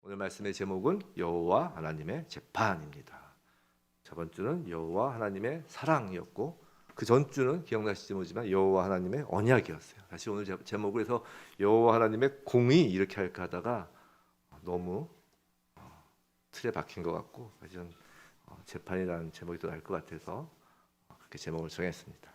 오늘 말씀의 제목은 여호와 하나님의 재판입니다. 저번 주는 여호와 하나님의 사랑이었고 그 전주는 기억나실지 모르지만 여호와 하나님의 언약이었어요. 다시 오늘 제목을 해서 여호와 하나님의 공의 이렇게 할까 하다가 너무 틀에 박힌 것 같고 사실은 재판이라는 제목이 더 나을 것 같아서 그렇게 제목을 정했습니다.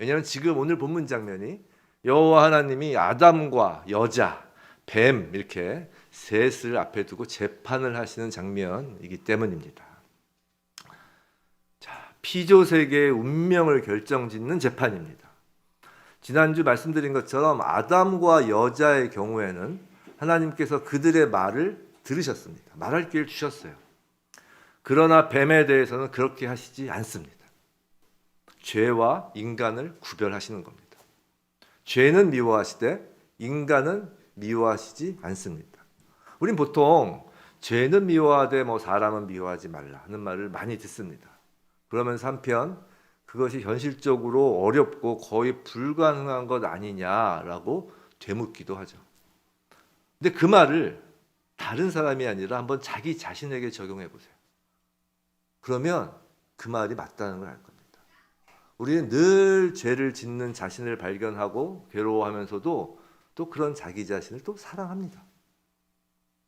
왜냐하면 지금 오늘 본문 장면이 여호와 하나님이 아담과 여자, 뱀 이렇게 셋을 앞에 두고 재판을 하시는 장면이기 때문입니다. 자, 피조 세계의 운명을 결정짓는 재판입니다. 지난주 말씀드린 것처럼 아담과 여자의 경우에는 하나님께서 그들의 말을 들으셨습니다. 말할 기회를 주셨어요. 그러나 뱀에 대해서는 그렇게 하시지 않습니다. 죄와 인간을 구별하시는 겁니다. 죄는 미워하시되 인간은 미워하시지 않습니다. 우린 보통 죄는 미워하되 사람은 미워하지 말라 하는 말을 많이 듣습니다. 그러면서 한편 그것이 현실적으로 어렵고 거의 불가능한 것 아니냐라고 되묻기도 하죠. 근데 그 말을 다른 사람이 아니라 한번 자기 자신에게 적용해 보세요. 그러면 그 말이 맞다는 걸 알 겁니다. 우리는 늘 죄를 짓는 자신을 발견하고 괴로워하면서도 또 그런 자기 자신을 또 사랑합니다.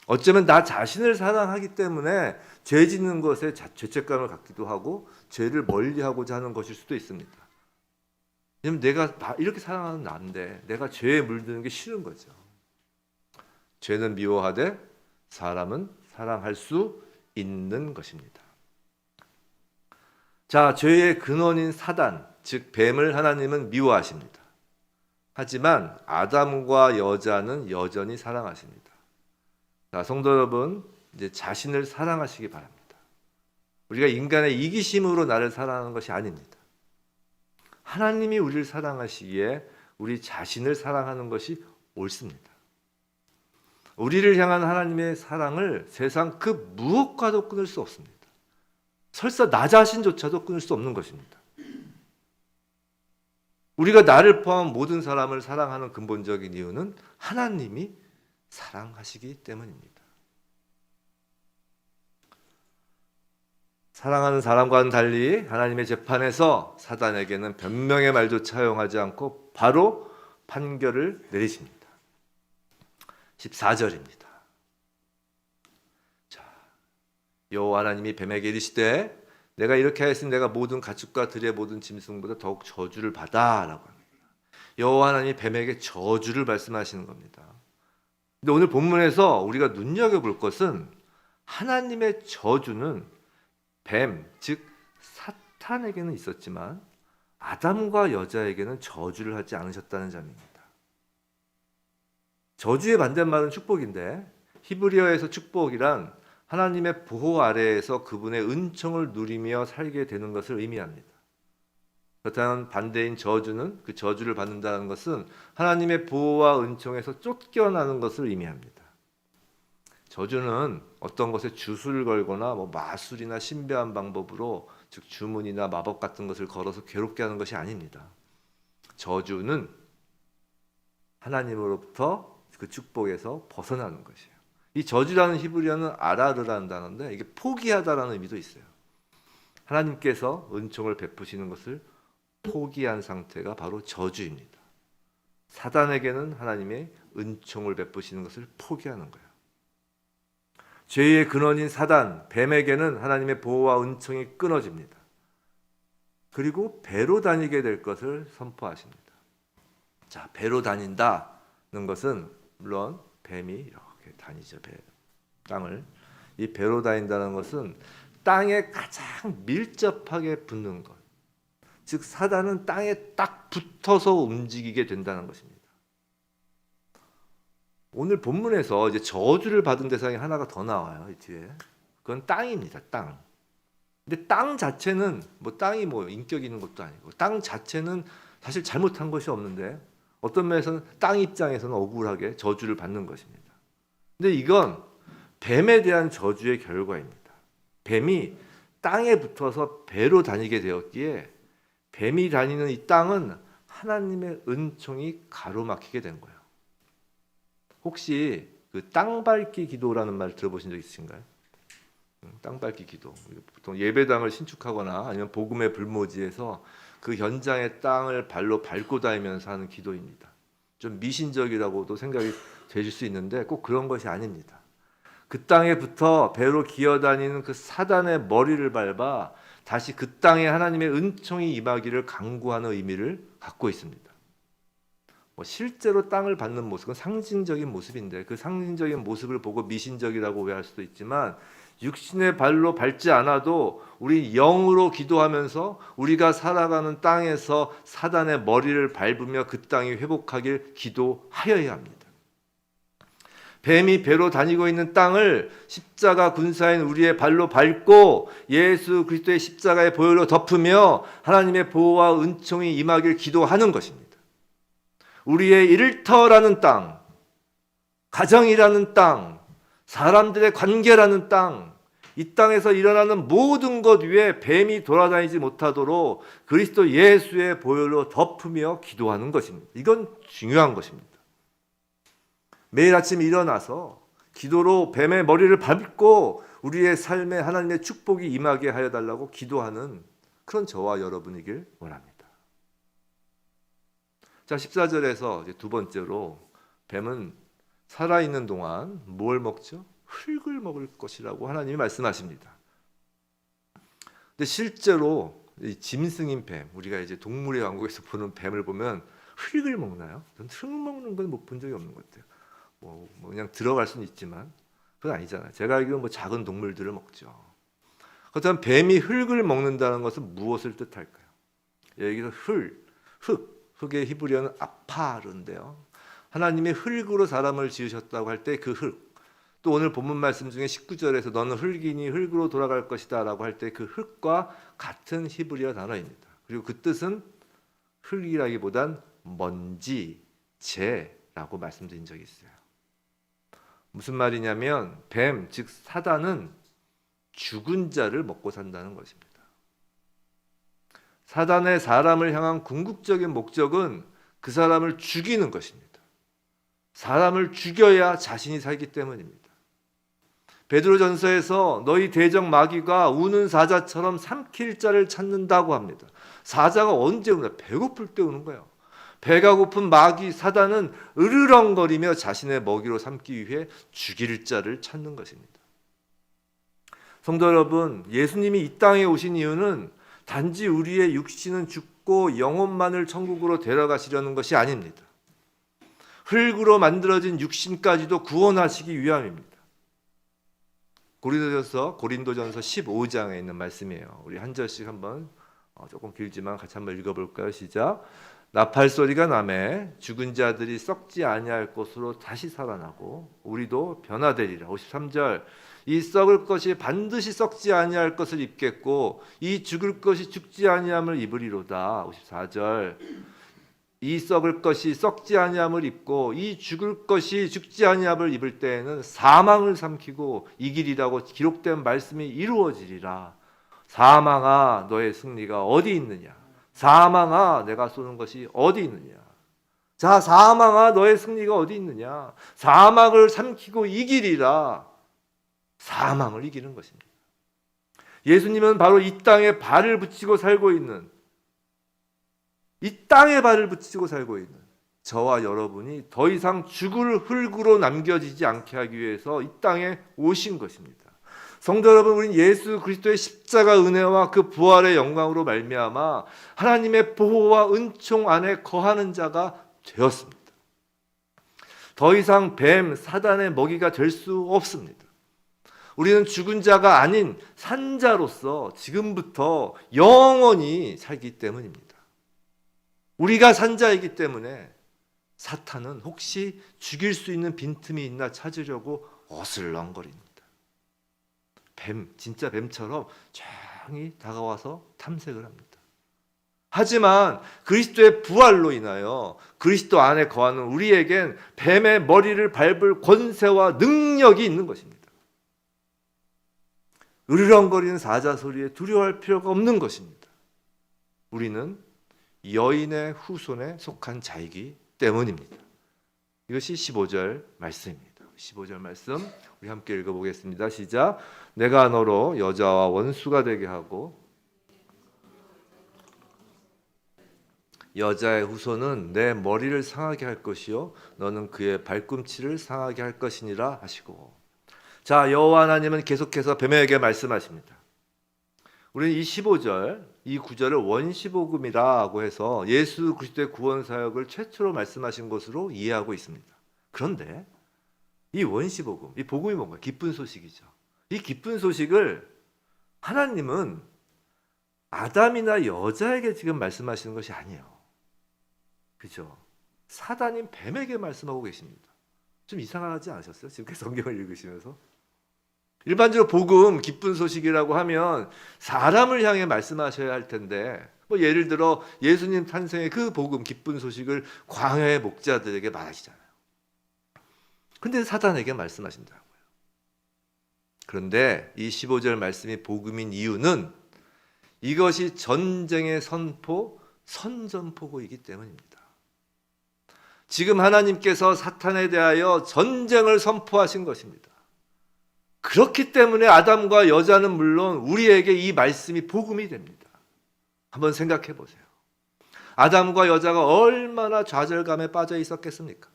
어쩌면 나 자신을 사랑하기 때문에 죄 짓는 것에 죄책감을 갖기도 하고 죄를 멀리하고자 하는 것일 수도 있습니다. 왜냐하면 내가 이렇게 사랑하는 나인데 내가 죄에 물드는 게 싫은 거죠. 죄는 미워하되 사람은 사랑할 수 있는 것입니다. 자, 죄의 근원인 사단, 즉 뱀을 하나님은 미워하십니다. 하지만 아담과 여자는 여전히 사랑하십니다. 자, 성도 여러분, 이제 자신을 사랑하시기 바랍니다. 우리가 인간의 이기심으로 나를 사랑하는 것이 아닙니다. 하나님이 우리를 사랑하시기에 우리 자신을 사랑하는 것이 옳습니다. 우리를 향한 하나님의 사랑을 세상 그 무엇과도 끊을 수 없습니다. 설사 나 자신조차도 끊을 수 없는 것입니다. 우리가 나를 포함 모든 사람을 사랑하는 근본적인 이유는 하나님이 사랑하시기 때문입니다. 사랑하는 사람과는 달리 하나님의 재판에서 사단에게는 변명의 말조차 사용하지 않고 바로 판결을 내리십니다. 14절입니다. 자, 여호와 하나님이 뱀에게 이르시되 내가 이렇게 하였으니 내가 모든 가축과 들의 모든 짐승보다 더욱 저주를 받아 라고 합니다. 여호와 하나님이 뱀에게 저주를 말씀하시는 겁니다. 근데 오늘 본문에서 우리가 눈여겨볼 것은 하나님의 저주는 뱀, 즉 사탄에게는 있었지만 아담과 여자에게는 저주를 하지 않으셨다는 점입니다. 저주의 반대말은 축복인데 히브리어에서 축복이란 하나님의 보호 아래에서 그분의 은총을 누리며 살게 되는 것을 의미합니다. 그렇다면 반대인 저주는 그 저주를 받는다는 것은 하나님의 보호와 은총에서 쫓겨나는 것을 의미합니다. 저주는 어떤 것에 주술을 걸거나 마술이나 신비한 방법으로 즉 주문이나 마법 같은 것을 걸어서 괴롭게 하는 것이 아닙니다. 저주는 하나님으로부터 그 축복에서 벗어나는 것이에요. 이 저주라는 히브리어는 아라르라는 단어인데 이게 포기하다라는 의미도 있어요. 하나님께서 은총을 베푸시는 것을 포기한 상태가 바로 저주입니다. 사단에게는 하나님의 은총을 베푸시는 것을 포기하는 거예요. 죄의 근원인 사단, 뱀에게는 하나님의 보호와 은총이 끊어집니다. 그리고 배로 다니게 될 것을 선포하십니다. 자, 배로 다닌다는 것은 물론 뱀이 이렇게 다니죠. 땅을. 이 배로 다닌다는 것은 땅에 가장 밀접하게 붙는 것. 즉 사단은 땅에 딱 붙어서 움직이게 된다는 것입니다. 오늘 본문에서 이제 저주를 받은 대상이 하나가 더 나와요. 이 뒤에. 그건 땅입니다. 땅. 근데 땅 자체는 땅이 인격이 있는 것도 아니고 땅 자체는 사실 잘못한 것이 없는데 어떤 면에서는 땅 입장에서는 억울하게 저주를 받는 것입니다. 근데 이건 뱀에 대한 저주의 결과입니다. 뱀이 땅에 붙어서 배로 다니게 되었기에 뱀이 다니는 이 땅은 하나님의 은총이 가로막히게 된 거예요. 혹시 그 땅밟기 기도라는 말 들어보신 적 있으신가요? 땅밟기 기도. 보통 예배당을 신축하거나 아니면 복음의 불모지에서 그 현장의 땅을 발로 밟고 다니면서 하는 기도입니다. 좀 미신적이라고도 생각이 되실 수 있는데 꼭 그런 것이 아닙니다. 그 땅에 붙어 배로 기어다니는 그 사단의 머리를 밟아 다시 그 땅에 하나님의 은총이 임하기를 간구하는 의미를 갖고 있습니다. 실제로 땅을 밟는 모습은 상징적인 모습인데 그 상징적인 모습을 보고 미신적이라고 오해할 수도 있지만 육신의 발로 밟지 않아도 우리 영으로 기도하면서 우리가 살아가는 땅에서 사단의 머리를 밟으며 그 땅이 회복하길 기도하여야 합니다. 뱀이 배로 다니고 있는 땅을 십자가 군사인 우리의 발로 밟고 예수 그리스도의 십자가의 보혈로 덮으며 하나님의 보호와 은총이 임하길 기도하는 것입니다. 우리의 일터라는 땅, 가정이라는 땅, 사람들의 관계라는 땅, 이 땅에서 일어나는 모든 것 위에 뱀이 돌아다니지 못하도록 그리스도 예수의 보혈로 덮으며 기도하는 것입니다. 이건 중요한 것입니다. 매일 아침 일어나서 기도로 뱀의 머리를 밟고 우리의 삶에 하나님의 축복이 임하게 하여 달라고 기도하는 그런 저와 여러분이길 원합니다. 자, 14절에서 이제 두 번째로 뱀은 살아있는 동안 뭘 먹죠? 흙을 먹을 것이라고 하나님이 말씀하십니다. 근데 실제로 이 짐승인 뱀, 우리가 이제 동물의 왕국에서 보는 뱀을 보면 흙을 먹나요? 저는 흙 먹는 건 못 본 적이 없는 것 같아요. 뭐 그냥 들어갈 수는 있지만 그건 아니잖아요. 제가 알기로는 뭐 작은 동물들을 먹죠. 그렇다면 뱀이 흙을 먹는다는 것은 무엇을 뜻할까요? 여기서 흙의 히브리어는 아파르인데요. 하나님이 흙으로 사람을 지으셨다고 할 때 그 흙, 또 오늘 본문 말씀 중에 19절에서 너는 흙이니 흙으로 돌아갈 것이다 라고 할 때 그 흙과 같은 히브리어 단어입니다. 그리고 그 뜻은 흙이라기보단 먼지, 재라고 말씀드린 적이 있어요. 무슨 말이냐면 뱀, 즉 사단은 죽은 자를 먹고 산다는 것입니다. 사단의 사람을 향한 궁극적인 목적은 그 사람을 죽이는 것입니다. 사람을 죽여야 자신이 살기 때문입니다. 베드로전서에서 너희 대적 마귀가 우는 사자처럼 삼킬 자를 찾는다고 합니다. 사자가 언제 우나? 배고플 때 우는 거예요. 배가 고픈 마귀 사단은 으르렁거리며 자신의 먹이로 삼기 위해 죽일 자를 찾는 것입니다. 성도 여러분, 예수님이 이 땅에 오신 이유는 단지 우리의 육신은 죽고 영혼만을 천국으로 데려가시려는 것이 아닙니다. 흙으로 만들어진 육신까지도 구원하시기 위함입니다. 고린도전서 15장에 있는 말씀이에요. 우리 한 절씩 한번 조금 길지만 같이 한번 읽어볼까요? 시작. 나팔 소리가 나매 죽은 자들이 썩지 아니할 것으로 다시 살아나고 우리도 변화되리라. 53절. 이 썩을 것이 반드시 썩지 아니할 것을 입겠고 이 죽을 것이 죽지 아니함을 입으리로다. 54절. 이 썩을 것이 썩지 아니함을 입고 이 죽을 것이 죽지 아니함을 입을 때에는 사망을 삼키고 이기리라고 기록된 말씀이 이루어지리라. 사망아 너의 승리가 어디 있느냐? 사망아 내가 쏘는 것이 어디 있느냐? 자, 사망아 너의 승리가 어디 있느냐? 사망을 삼키고 이기리라. 사망을 이기는 것입니다. 예수님은 바로 이 땅에 발을 붙이고 살고 있는, 이 땅에 발을 붙이고 살고 있는 저와 여러분이 더 이상 죽을 흙으로 남겨지지 않게 하기 위해서 이 땅에 오신 것입니다. 성도 여러분, 우리는 예수 그리스도의 십자가 은혜와 그 부활의 영광으로 말미암아 하나님의 보호와 은총 안에 거하는 자가 되었습니다. 더 이상 뱀, 사단의 먹이가 될 수 없습니다. 우리는 죽은 자가 아닌 산자로서 지금부터 영원히 살기 때문입니다. 우리가 산자이기 때문에 사탄은 혹시 죽일 수 있는 빈틈이 있나 찾으려고 어슬렁거립니다. 뱀, 진짜 뱀처럼 조용히 다가와서 탐색을 합니다. 하지만 그리스도의 부활로 인하여 그리스도 안에 거하는 우리에겐 뱀의 머리를 밟을 권세와 능력이 있는 것입니다. 으르렁거리는 사자 소리에 두려워할 필요가 없는 것입니다. 우리는 여인의 후손에 속한 자이기 때문입니다. 이것이 15절 말씀입니다. 15절 말씀 우리 함께 읽어보겠습니다. 시작. 내가 너로 여자와 원수가 되게 하고 여자의 후손은 내 머리를 상하게 할 것이요 너는 그의 발꿈치를 상하게 할 것이니라 하시고. 자, 여호와 하나님은 계속해서 뱀에게 말씀하십니다. 우리는 이 15절, 이 구절을 원시복음이라고 해서 예수 그리스도의 구원 사역을 최초로 말씀하신 것으로 이해하고 있습니다. 그런데 이 원시복음, 이 복음이 뭔가요? 기쁜 소식이죠. 이 기쁜 소식을 하나님은 아담이나 여자에게 지금 말씀하시는 것이 아니에요. 그죠? 사단인 뱀에게 말씀하고 계십니다. 좀 이상하지 않으셨어요? 지금 성경을 읽으시면서? 일반적으로 복음, 기쁜 소식이라고 하면 사람을 향해 말씀하셔야 할 텐데, 뭐 예를 들어 예수님 탄생의 그 복음, 기쁜 소식을 광야의 목자들에게 말하시잖아요. 근데 사단에게 말씀하신다고요. 그런데 이 15절 말씀이 복음인 이유는 이것이 전쟁의 선포, 선전포고이기 때문입니다. 지금 하나님께서 사탄에 대하여 전쟁을 선포하신 것입니다. 그렇기 때문에 아담과 여자는 물론 우리에게 이 말씀이 복음이 됩니다. 한번 생각해 보세요. 아담과 여자가 얼마나 좌절감에 빠져 있었겠습니까?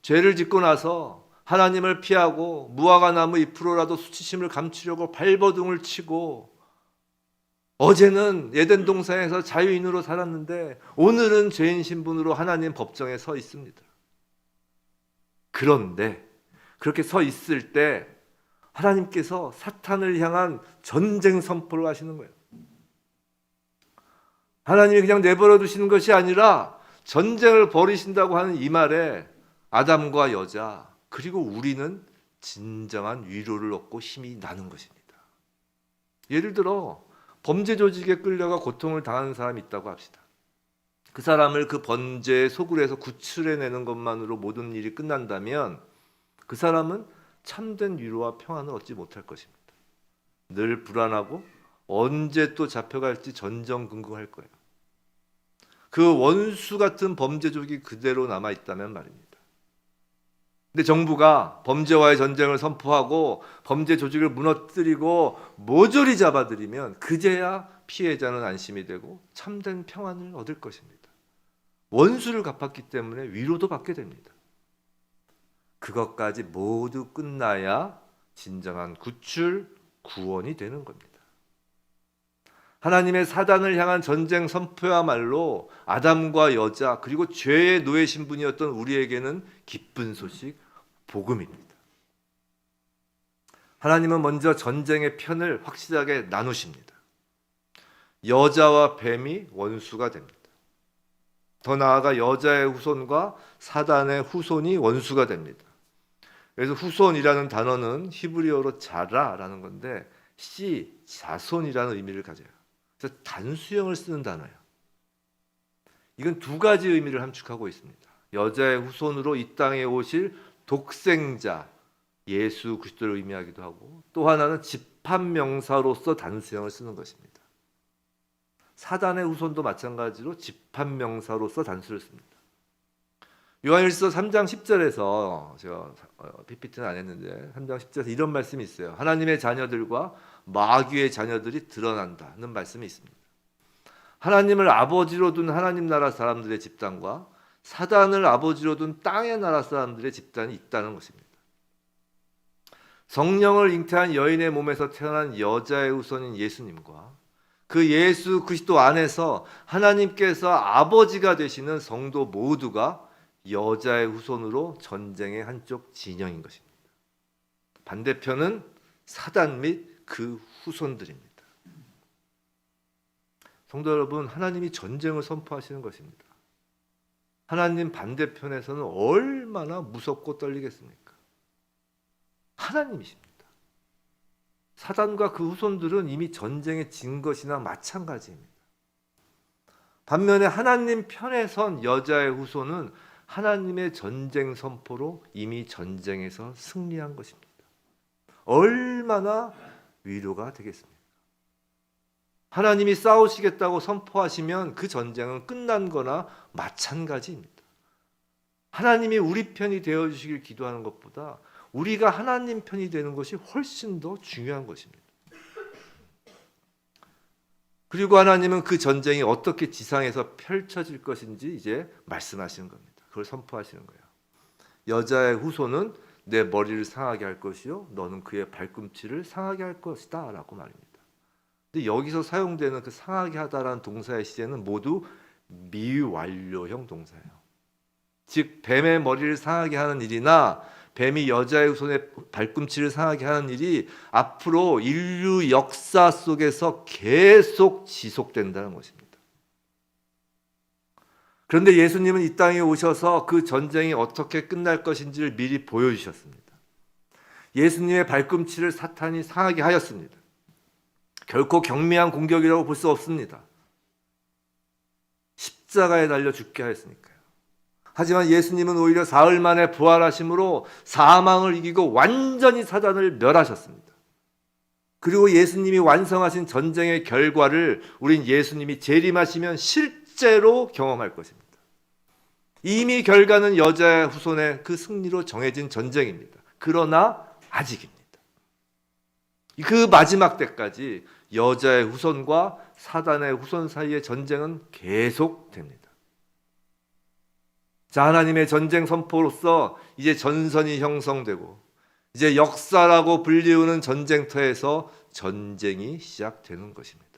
죄를 짓고 나서 하나님을 피하고 무화과 나무 잎으로라도 수치심을 감추려고 발버둥을 치고, 어제는 에덴 동산에서 자유인으로 살았는데 오늘은 죄인 신분으로 하나님 법정에 서 있습니다. 그런데 그렇게 서 있을 때 하나님께서 사탄을 향한 전쟁 선포를 하시는 거예요. 하나님이 그냥 내버려 두시는 것이 아니라 전쟁을 벌이신다고 하는 이 말에 아담과 여자 그리고 우리는 진정한 위로를 얻고 힘이 나는 것입니다. 예를 들어 범죄 조직에 끌려가 고통을 당하는 사람이 있다고 합시다. 그 사람을 그 범죄의 소굴에서 구출해내는 것만으로 모든 일이 끝난다면 그 사람은 참된 위로와 평안을 얻지 못할 것입니다. 늘 불안하고 언제 또 잡혀갈지 전전긍긍할 거예요. 그 원수 같은 범죄족이 그대로 남아있다면 말입니다. 근데 정부가 범죄와의 전쟁을 선포하고 범죄 조직을 무너뜨리고 모조리 잡아들이면 그제야 피해자는 안심이 되고 참된 평안을 얻을 것입니다. 원수를 갚았기 때문에 위로도 받게 됩니다. 그것까지 모두 끝나야 진정한 구출, 구원이 되는 겁니다. 하나님의 사단을 향한 전쟁 선포야말로 아담과 여자 그리고 죄의 노예 신분이었던 우리에게는 기쁜 소식, 복음입니다. 하나님은 먼저 전쟁의 편을 확실하게 나누십니다. 여자와 뱀이 원수가 됩니다. 더 나아가 여자의 후손과 사단의 후손이 원수가 됩니다. 그래서 후손이라는 단어는 히브리어로 자라라는 건데 씨, 자손이라는 의미를 가져요. 그래서 단수형을 쓰는 단어예요. 이건 두 가지 의미를 함축하고 있습니다. 여자의 후손으로 이 땅에 오실 독생자 예수 그리스도를 의미하기도 하고, 또 하나는 집합명사로서 단수형을 쓰는 것입니다. 사단의 후손도 마찬가지로 집합명사로서 단수를 씁니다. 요한일서 3장 10절에서 제가 PPT는 안 했는데 3장 10절에서 이런 말씀이 있어요. 하나님의 자녀들과 마귀의 자녀들이 드러난다는 말씀이 있습니다. 하나님을 아버지로 둔 하나님 나라 사람들의 집단과 사단을 아버지로 둔 땅의 나라 사람들의 집단이 있다는 것입니다. 성령을 잉태한 여인의 몸에서 태어난 여자의 후손인 예수님과 그 예수 그리스도 안에서 하나님께서 아버지가 되시는 성도 모두가 여자의 후손으로 전쟁의 한쪽 진영인 것입니다. 반대편은 사단 및 그 후손들입니다. 성도 여러분, 하나님이 전쟁을 선포하시는 것입니다. 하나님 반대편에서는 얼마나 무섭고 떨리겠습니까? 하나님이십니다. 사단과 그 후손들은 이미 전쟁에 진 것이나 마찬가지입니다. 반면에 하나님 편에 선 여자의 후손은 하나님의 전쟁 선포로 이미 전쟁에서 승리한 것입니다. 얼마나 위로가 되겠습니까? 하나님이 싸우시겠다고 선포하시면 그 전쟁은 끝난 거나 마찬가지입니다. 하나님이 우리 편이 되어 주시길 기도하는 것보다 우리가 하나님 편이 되는 것이 훨씬 더 중요한 것입니다. 그리고 하나님은 그 전쟁이 어떻게 지상에서 펼쳐질 것인지 이제 말씀하시는 겁니다. 그걸 선포하시는 거예요. 여자의 후손은 내 머리를 상하게 할 것이요 너는 그의 발꿈치를 상하게 할 것이다 라고 말입니다. 근데 여기서 사용되는 그 상하게 하다라는 동사의 시제는 모두 미완료형 동사예요. 즉 뱀의 머리를 상하게 하는 일이나 뱀이 여자의 후손의 발꿈치를 상하게 하는 일이 앞으로 인류 역사 속에서 계속 지속된다는 것입니다. 그런데 예수님은 이 땅에 오셔서 그 전쟁이 어떻게 끝날 것인지를 미리 보여주셨습니다. 예수님의 발꿈치를 사탄이 상하게 하였습니다. 결코 경미한 공격이라고 볼 수 없습니다. 십자가에 달려 죽게 하였으니까요. 하지만 예수님은 오히려 사흘 만에 부활하심으로 사망을 이기고 완전히 사단을 멸하셨습니다. 그리고 예수님이 완성하신 전쟁의 결과를 우린 예수님이 재림하시면 실제로 경험할 것입니다. 이미 결과는 여자의 후손의 그 승리로 정해진 전쟁입니다. 그러나 아직입니다. 그 마지막 때까지 여자의 후손과 사단의 후손 사이의 전쟁은 계속됩니다. 자, 하나님의 전쟁 선포로서 이제 전선이 형성되고 이제 역사라고 불리우는 전쟁터에서 전쟁이 시작되는 것입니다.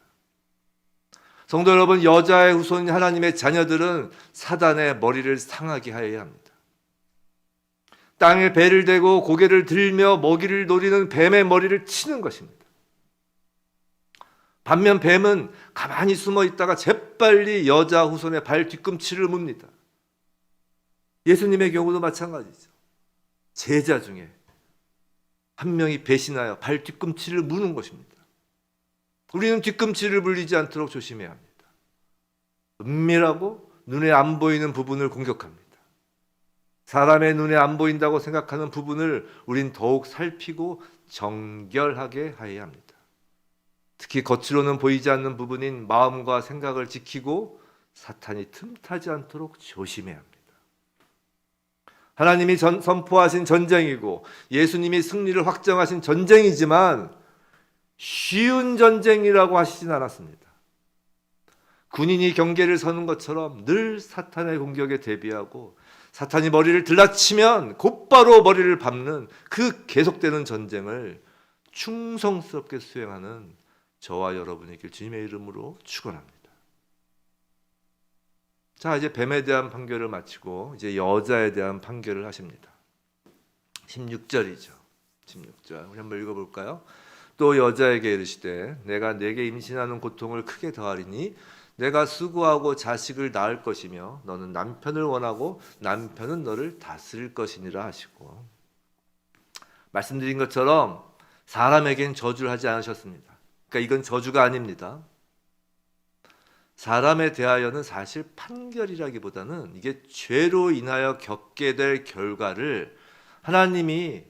성도 여러분, 여자의 후손 하나님의 자녀들은 사단의 머리를 상하게 하여야 합니다. 땅에 배를 대고 고개를 들며 먹이를 노리는 뱀의 머리를 치는 것입니다. 반면 뱀은 가만히 숨어 있다가 재빨리 여자 후손의 발 뒤꿈치를 뭅니다. 예수님의 경우도 마찬가지죠. 제자 중에 한 명이 배신하여 발 뒤꿈치를 무는 것입니다. 우리는 뒤꿈치를 물리지 않도록 조심해야 합니다. 은밀하고 눈에 안 보이는 부분을 공격합니다. 사람의 눈에 안 보인다고 생각하는 부분을 우린 더욱 살피고 정결하게 해야 합니다. 특히 겉으로는 보이지 않는 부분인 마음과 생각을 지키고 사탄이 틈타지 않도록 조심해야 합니다. 하나님이 선포하신 전쟁이고 예수님이 승리를 확정하신 전쟁이지만 쉬운 전쟁이라고 하시진 않았습니다. 군인이 경계를 서는 것처럼 늘 사탄의 공격에 대비하고 사탄이 머리를 들라치면 곧바로 머리를 밟는 그 계속되는 전쟁을 충성스럽게 수행하는 저와 여러분에게 주님의 이름으로 축원합니다. 자, 이제 뱀에 대한 판결을 마치고 이제 여자에 대한 판결을 하십니다. 16절이죠. 16절 우리 한번 읽어볼까요? 또 여자에게 이르시되 내가 네게 임신하는 고통을 크게 더하리니 내가 수고하고 자식을 낳을 것이며 너는 남편을 원하고 남편은 너를 다스릴 것이니라 하시고, 말씀드린 것처럼 사람에겐 저주를 하지 않으셨습니다. 그러니까 이건 저주가 아닙니다. 사람에 대하여는 사실 판결이라기보다는 이게 죄로 인하여 겪게 될 결과를 하나님이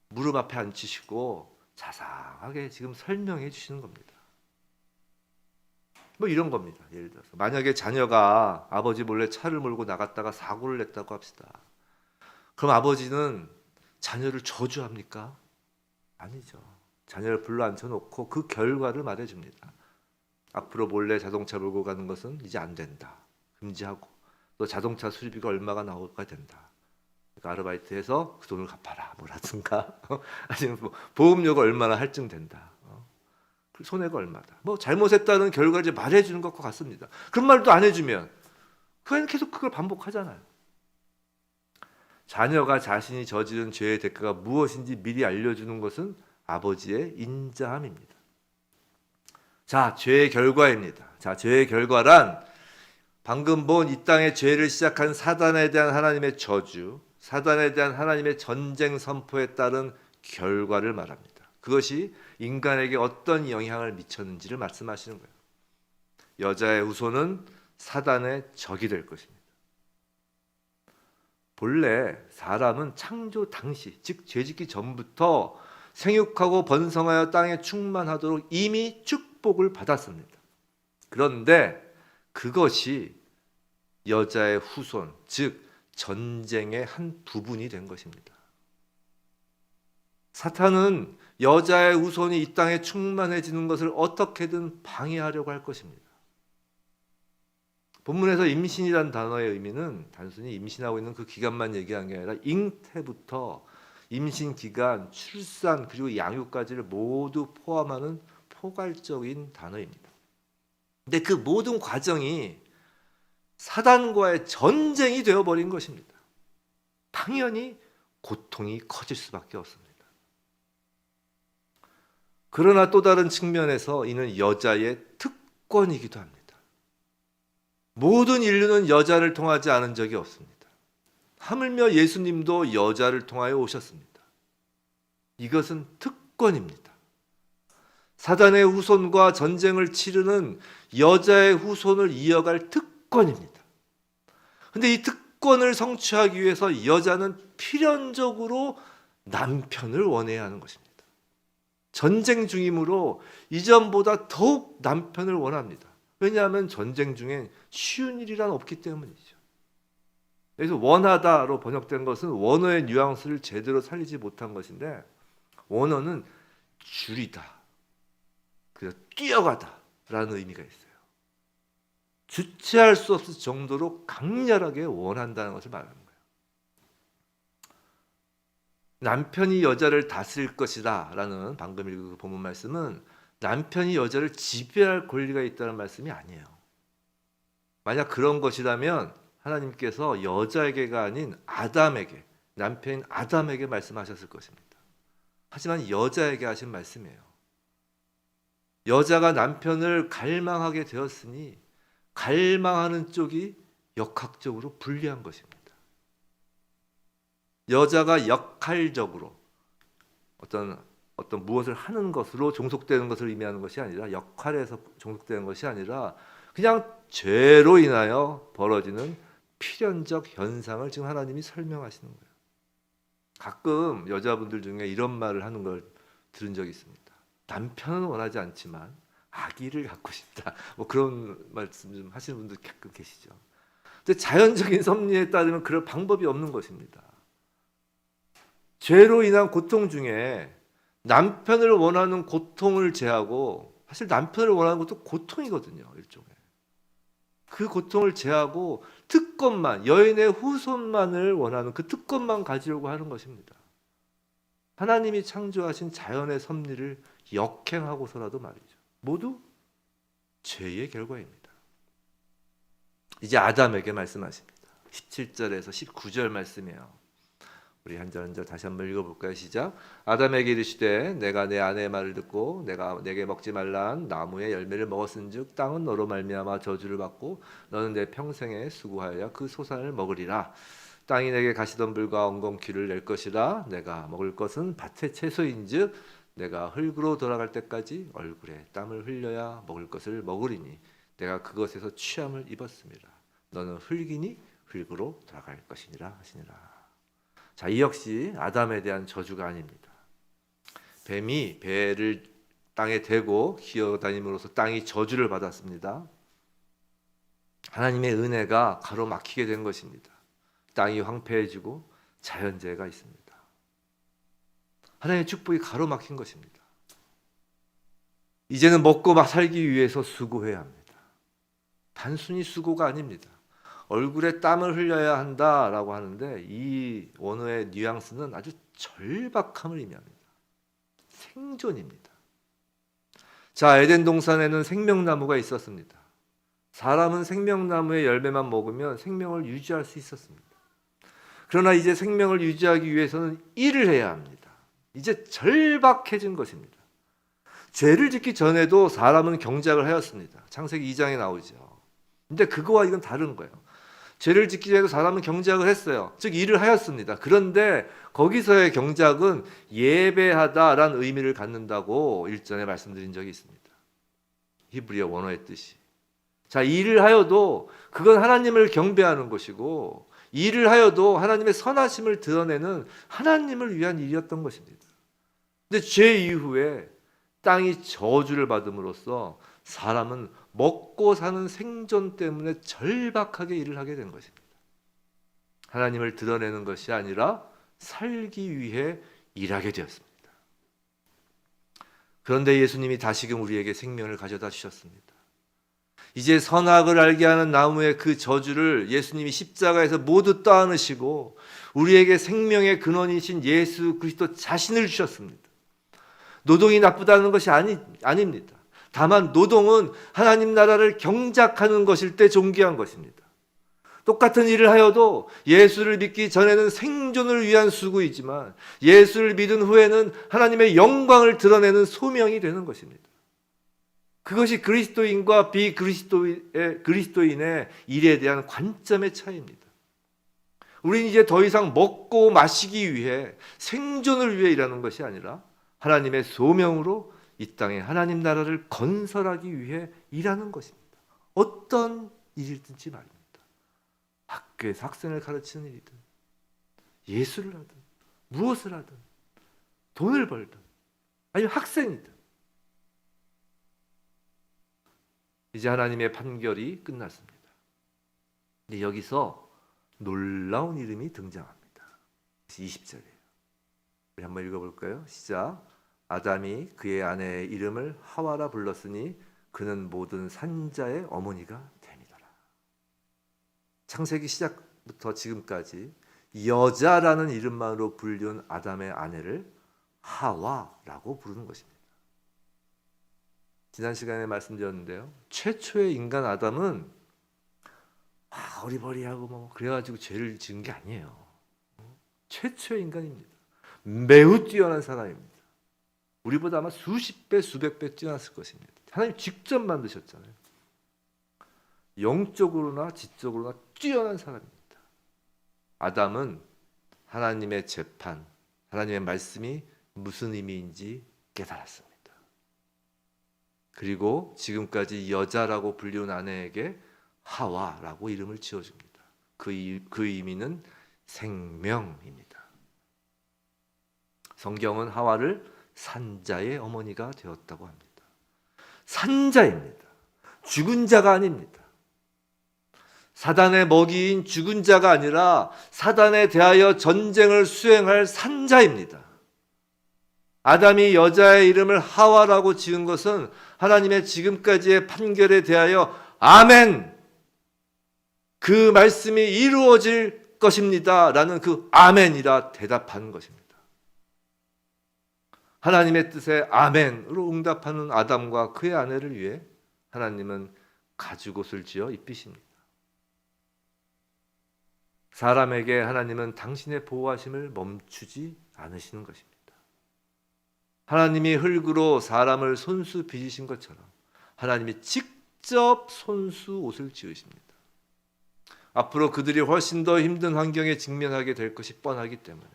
무릎 앞에 앉히시고 자상하게 지금 설명해 주시는 겁니다. 뭐 이런 겁니다. 예를 들어서 만약에 자녀가 아버지 몰래 차를 몰고 나갔다가 사고를 냈다고 합시다. 그럼 아버지는 자녀를 저주합니까? 아니죠. 자녀를 불러 앉혀놓고 그 결과를 말해줍니다. 앞으로 몰래 자동차 몰고 가는 것은 이제 안 된다. 금지하고 또 자동차 수리비가 얼마가 나오게 된다. 그러니까 아르바이트해서 그 돈을 갚아라. 뭐라든가 아니면 뭐 보험료가 얼마나 할증된다. 손해가 얼마다. 뭐 잘못했다는 결과를 이제 말해주는 것과 같습니다. 그런 말도 안 해주면 그 애는 계속 그걸 반복하잖아요. 자녀가 자신이 저지른 죄의 대가가 무엇인지 미리 알려주는 것은 아버지의 인자함입니다. 자, 죄의 결과입니다. 자, 죄의 결과란 방금 본 이 땅의 죄를 시작한 사단에 대한 하나님의 저주, 사단에 대한 하나님의 전쟁 선포에 따른 결과를 말합니다. 그것이 인간에게 어떤 영향을 미쳤는지를 말씀하시는 거예요. 여자의 후손은 사단의 적이 될 것입니다. 본래 사람은 창조 당시, 즉 죄짓기 전부터 생육하고 번성하여 땅에 충만하도록 이미 축복을 받았습니다. 그런데 그것이 여자의 후손, 즉 전쟁의 한 부분이 된 것입니다. 사탄은 여자의 후손이 이 땅에 충만해지는 것을 어떻게든 방해하려고 할 것입니다. 본문에서 임신이란 단어의 의미는 단순히 임신하고 있는 그 기간만 얘기한 게 아니라 잉태부터 임신 기간, 출산 그리고 양육까지를 모두 포함하는 포괄적인 단어입니다. 근데 그 모든 과정이 사단과의 전쟁이 되어버린 것입니다. 당연히 고통이 커질 수밖에 없습니다. 그러나 또 다른 측면에서 이는 여자의 특권이기도 합니다. 모든 인류는 여자를 통하지 않은 적이 없습니다. 하물며 예수님도 여자를 통하여 오셨습니다. 이것은 특권입니다. 사단의 후손과 전쟁을 치르는 여자의 후손을 이어갈 특권입니다. 그런데 이 특권을 성취하기 위해서 여자는 필연적으로 남편을 원해야 하는 것입니다. 전쟁 중이므로 이전보다 더욱 남편을 원합니다. 왜냐하면 전쟁 중엔 쉬운 일이란 없기 때문이죠. 그래서 원하다로 번역된 것은 원어의 뉘앙스를 제대로 살리지 못한 것인데, 원어는 줄이다, 그래서 뛰어가다라는 의미가 있어요. 주체할 수 없을 정도로 강렬하게 원한다는 것을 말하는 거예요. 남편이 여자를 다스릴 것이다 라는 방금 읽은 그 본문 말씀은 남편이 여자를 지배할 권리가 있다는 말씀이 아니에요. 만약 그런 것이라면 하나님께서 여자에게가 아닌 아담에게, 남편인 아담에게 말씀하셨을 것입니다. 하지만 여자에게 하신 말씀이에요. 여자가 남편을 갈망하게 되었으니 갈망하는 쪽이 역학적으로 불리한 것입니다. 여자가 역할적으로 어떤 무엇을 하는 것으로 종속되는 것을 의미하는 것이 아니라, 역할에서 종속되는 것이 아니라 그냥 죄로 인하여 벌어지는 필연적 현상을 지금 하나님이 설명하시는 거예요. 가끔 여자분들 중에 이런 말을 하는 걸 들은 적이 있습니다. 남편은 원하지 않지만 아기를 갖고 싶다. 뭐 그런 말씀 좀 하시는 분들 가끔 계시죠. 근데 자연적인 섭리에 따르면 그럴 방법이 없는 것입니다. 죄로 인한 고통 중에 남편을 원하는 고통을 제하고, 사실 남편을 원하는 것도 고통이거든요, 일종의. 그 고통을 제하고 특권만, 여인의 후손만을 원하는 그 특권만 가지려고 하는 것입니다. 하나님이 창조하신 자연의 섭리를 역행하고서라도 말이죠. 모두 죄의 결과입니다. 이제 아담에게 말씀하십니다. 17절에서 19절 말씀이에요. 우리 한 절 한 절 다시 한번 읽어볼까요? 시작. 아담에게 이르시되 내가 내 아내의 말을 듣고 내가 내게 먹지 말라한 나무의 열매를 먹었은즉 땅은 너로 말미암아 저주를 받고 너는 내 평생에 수고하여 그 소산을 먹으리라. 땅이 내게 가시덤불과 엉겅퀴를 낼 것이라. 내가 먹을 것은 밭의 채소인즉 내가 흙으로 돌아갈 때까지 얼굴에 땀을 흘려야 먹을 것을 먹으리니 내가 그것에서 취함을 입었음이라. 너는 흙이니 흙으로 돌아갈 것이니라 하시니라. 자, 이 역시 아담에 대한 저주가 아닙니다. 뱀이 배를 땅에 대고 기어다님으로써 땅이 저주를 받았습니다. 하나님의 은혜가 가로막히게 된 것입니다. 땅이 황폐해지고 자연재해가 있습니다. 하나님의 축복이 가로막힌 것입니다. 이제는 먹고 살기 위해서 수고해야 합니다. 단순히 수고가 아닙니다. 얼굴에 땀을 흘려야 한다라고 하는데 이 원어의 뉘앙스는 아주 절박함을 의미합니다. 생존입니다. 자, 에덴 동산에는 생명나무가 있었습니다. 사람은 생명나무의 열매만 먹으면 생명을 유지할 수 있었습니다. 그러나 이제 생명을 유지하기 위해서는 일을 해야 합니다. 이제 절박해진 것입니다. 죄를 짓기 전에도 사람은 경작을 하였습니다. 창세기 2장에 나오죠. 근데 그거와 이건 다른 거예요. 죄를 짓기 전에도 사람은 경작을 했어요. 즉 일을 하였습니다. 그런데 거기서의 경작은 예배하다라는 의미를 갖는다고 일전에 말씀드린 적이 있습니다. 히브리어 원어의 뜻이. 자, 일을 하여도 그건 하나님을 경배하는 것이고, 일을 하여도 하나님의 선하심을 드러내는 하나님을 위한 일이었던 것입니다. 근데 죄 이후에 땅이 저주를 받음으로써 사람은 먹고 사는 생존 때문에 절박하게 일을 하게 된 것입니다. 하나님을 드러내는 것이 아니라 살기 위해 일하게 되었습니다. 그런데 예수님이 다시금 우리에게 생명을 가져다 주셨습니다. 이제 선악을 알게 하는 나무의 그 저주를 예수님이 십자가에서 모두 떠안으시고 우리에게 생명의 근원이신 예수 그리스도 자신을 주셨습니다. 노동이 나쁘다는 것이 아닙니다. 다만 노동은 하나님 나라를 경작하는 것일 때 존귀한 것입니다. 똑같은 일을 하여도 예수를 믿기 전에는 생존을 위한 수고이지만 예수를 믿은 후에는 하나님의 영광을 드러내는 소명이 되는 것입니다. 그것이 그리스도인과 비그리스도인의 일에 대한 관점의 차이입니다. 우리는 이제 더 이상 먹고 마시기 위해 생존을 위해 일하는 것이 아니라 하나님의 소명으로 이 땅에 하나님 나라를 건설하기 위해 일하는 것입니다. 어떤 일이든지 말입니다. 학교에서 학생을 가르치는 일이든 예술을 하든 무엇을 하든 돈을 벌든 아니면 학생이든 이제 하나님의 판결이 끝났습니다. 근데 여기서 놀라운 이름이 등장합니다. 20절이에요. 우리 한번 읽어볼까요? 시작. 아담이 그의 아내의 이름을 하와라 불렀으니 그는 모든 산자의 어머니가 됨이더라. 창세기 시작부터 지금까지 여자라는 이름만으로 불리운 아담의 아내를 하와라고 부르는 것입니다. 지난 시간에 말씀드렸는데요. 최초의 인간 아담은 어리버리하고 뭐 그래가지고 죄를 지은 게 아니에요. 최초의 인간입니다. 매우 뛰어난 사람입니다. 우리보다 아마 수십 배, 수백 배 뛰어났을 것입니다. 하나님 직접 만드셨잖아요. 영적으로나 지적으로나 뛰어난 사람입니다. 아담은 하나님의 재판, 하나님의 말씀이 무슨 의미인지 깨달았습니다. 그리고 지금까지 여자라고 불리운 아내에게 하와라고 이름을 지어줍니다. 그 의미는 생명입니다. 성경은 하와를 산자의 어머니가 되었다고 합니다. 산자입니다. 죽은 자가 아닙니다. 사단의 먹이인 죽은 자가 아니라 사단에 대하여 전쟁을 수행할 산자입니다. 아담이 여자의 이름을 하와라고 지은 것은 하나님의 지금까지의 판결에 대하여 아멘! 그 말씀이 이루어질 것입니다. 라는 그 아멘이라 대답하는 것입니다. 하나님의 뜻에 아멘으로 응답하는 아담과 그의 아내를 위해 하나님은 가죽옷을 지어 입히십니다. 사람에게 하나님은 당신의 보호하심을 멈추지 않으시는 것입니다. 하나님이 흙으로 사람을 손수 빚으신 것처럼 하나님이 직접 손수 옷을 지으십니다. 앞으로 그들이 훨씬 더 힘든 환경에 직면하게 될 것이 뻔하기 때문에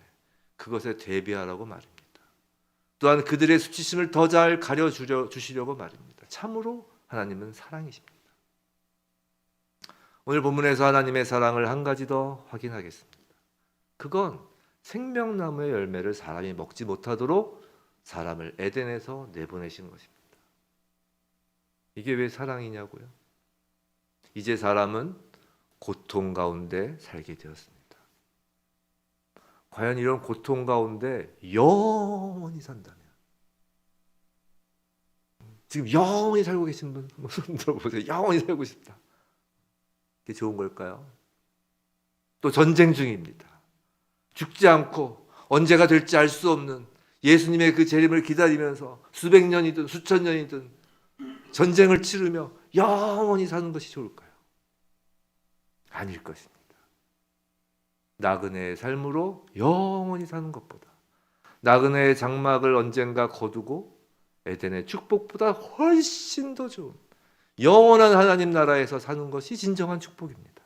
그것에 대비하라고 말입니다. 또한 그들의 수치심을 더 잘 가려주시려고 말입니다. 참으로 하나님은 사랑이십니다. 오늘 본문에서 하나님의 사랑을 한 가지 더 확인하겠습니다. 그건 생명나무의 열매를 사람이 먹지 못하도록 사람을 에덴에서 내보내신 것입니다. 이게 왜 사랑이냐고요? 이제 사람은 고통 가운데 살게 되었습니다. 과연 이런 고통 가운데 영원히 산다면, 지금 영원히 살고 계신 분 한번 손 들어보세요. 영원히 살고 싶다. 이게 좋은 걸까요? 또 전쟁 중입니다. 죽지 않고 언제가 될지 알 수 없는 예수님의 그 재림을 기다리면서 수백 년이든 수천 년이든 전쟁을 치르며 영원히 사는 것이 좋을까요? 아닐 것입니다. 나그네의 삶으로 영원히 사는 것보다 나그네의 장막을 언젠가 거두고 에덴의 축복보다 훨씬 더 좋은 영원한 하나님 나라에서 사는 것이 진정한 축복입니다.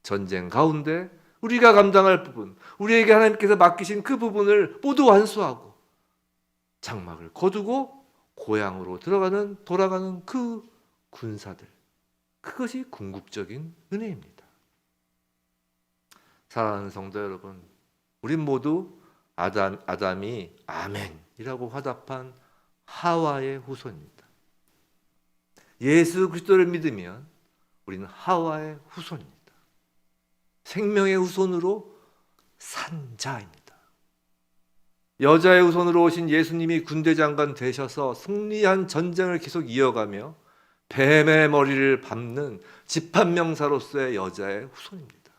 전쟁 가운데 우리가 감당할 부분, 우리에게 하나님께서 맡기신 그 부분을 모두 완수하고 장막을 거두고 고향으로 돌아가는 그 군사들, 그것이 궁극적인 은혜입니다. 사랑하는 성도 여러분, 우린 모두 아담이 아멘이라고 화답한 하와의 후손입니다. 예수 그리스도를 믿으면 우리는 하와의 후손입니다. 생명의 후손으로 산 자입니다. 여자의 후손으로 오신 예수님이 군대 장관 되셔서 승리한 전쟁을 계속 이어가며 뱀의 머리를 밟는 집합명사로서의 여자의 후손입니다.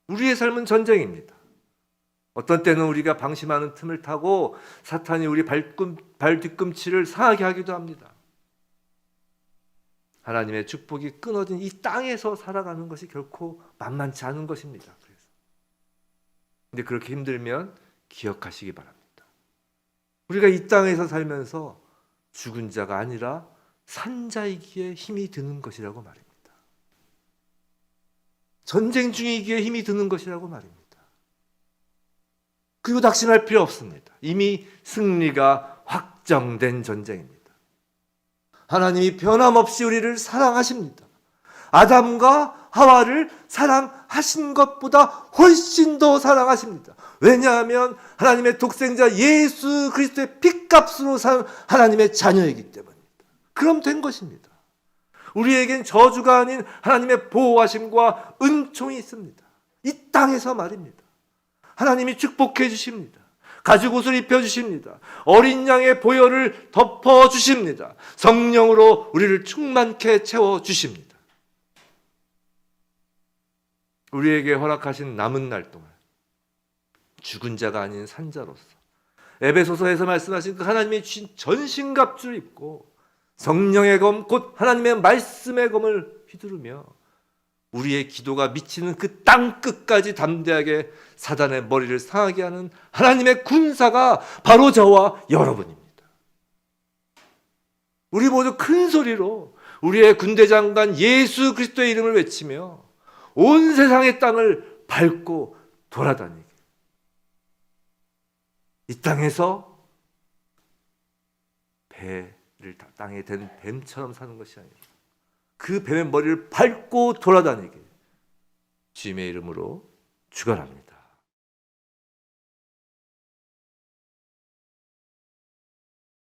우리의 삶은 전쟁입니다. 어떤 때는 우리가 방심하는 틈을 타고 사탄이 우리 발 뒤꿈치를 상하게 하기도 합니다. 하나님의 축복이 끊어진 이 땅에서 살아가는 것이 결코 만만치 않은 것입니다. 근데 그렇게 힘들면 기억하시기 바랍니다. 우리가 이 땅에서 살면서 죽은 자가 아니라 산 자이기에 힘이 드는 것이라고 말입니다. 전쟁 중이기에 힘이 드는 것이라고 말입니다. 그리고 낙심할 필요 없습니다. 이미 승리가 확정된 전쟁입니다. 하나님이 변함없이 우리를 사랑하십니다. 아담과 하와를 사랑하신 것보다 훨씬 더 사랑하십니다. 왜냐하면 하나님의 독생자 예수 그리스도의 핏값으로 산 하나님의 자녀이기 때문입니다. 그럼 된 것입니다. 우리에겐 저주가 아닌 하나님의 보호하심과 은총이 있습니다. 이 땅에서 말입니다. 하나님이 축복해 주십니다. 가죽옷을 입혀 주십니다. 어린 양의 보혈을 덮어 주십니다. 성령으로 우리를 충만케 채워 주십니다. 우리에게 허락하신 남은 날 동안 죽은 자가 아닌 산자로서 에베소서에서 말씀하신 그 하나님의 주신 전신갑주를 입고 성령의 검 곧 하나님의 말씀의 검을 휘두르며 우리의 기도가 미치는 그 땅 끝까지 담대하게 사단의 머리를 상하게 하는 하나님의 군사가 바로 저와 여러분입니다. 우리 모두 큰 소리로 우리의 군대 장관 예수 그리스도의 이름을 외치며 온 세상의 땅을 밟고 돌아다니게, 이 땅에서 배를 땅에 댄 뱀처럼 사는 것이 아니라 그 뱀의 머리를 밟고 돌아다니게 주님의 이름으로 축원합니다.